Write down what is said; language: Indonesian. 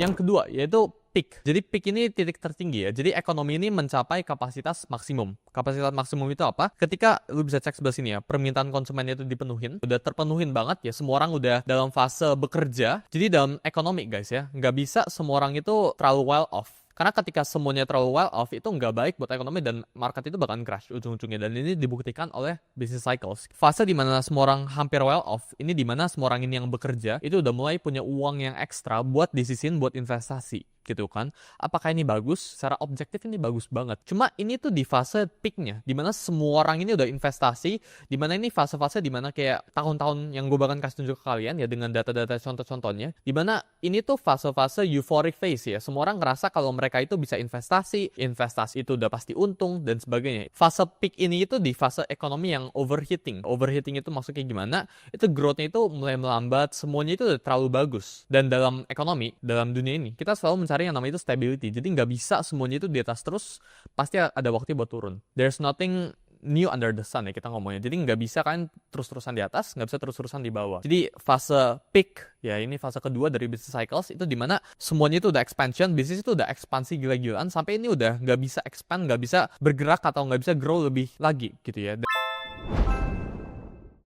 Yang kedua yaitu peak. Jadi peak ini titik tertinggi ya. Jadi ekonomi ini mencapai kapasitas maksimum. Kapasitas maksimum itu apa? Ketika lu bisa cek sebelah sini ya, permintaan konsumennya itu dipenuhin, udah terpenuhin banget ya, semua orang udah dalam fase bekerja. Jadi dalam ekonomi guys ya, nggak bisa semua orang itu terlalu well off. Karena ketika semuanya terlalu well off, itu nggak baik buat ekonomi dan market itu bakalan crash ujung-ujungnya. Dan ini dibuktikan oleh business cycles. Fase dimana semua orang hampir well off, ini dimana semua orang ini yang bekerja, itu udah mulai punya uang yang ekstra buat disisihin buat investasi. Gitu kan. Apakah ini bagus? Secara objektif ini bagus banget. Cuma ini tuh di fase peaknya, dimana semua orang ini udah investasi, dimana ini fase-fase dimana kayak tahun-tahun yang gue bahkan kasih tunjuk ke kalian ya dengan data-data contoh-contohnya, dimana ini tuh fase-fase euphoric phase ya. Semua orang ngerasa kalau mereka itu bisa investasi itu udah pasti untung dan sebagainya. Fase peak ini itu di fase ekonomi yang overheating. Overheating itu maksudnya gimana? Itu growth-nya itu mulai melambat, semuanya itu udah terlalu bagus. Dan dalam ekonomi, dalam dunia ini, kita selalu mencari yang namanya itu stability. Jadi nggak bisa semuanya itu di atas terus, pasti ada waktu buat turun. There's nothing new under the sun ya kita ngomongnya. Jadi nggak bisa kan terus-terusan di atas, nggak bisa terus-terusan di bawah. Jadi fase peak, ya ini fase kedua dari business cycles, itu dimana semuanya itu udah expansion, bisnis itu udah ekspansi gila-gilaan, sampai ini udah nggak bisa expand, nggak bisa bergerak atau nggak bisa grow lebih lagi gitu ya.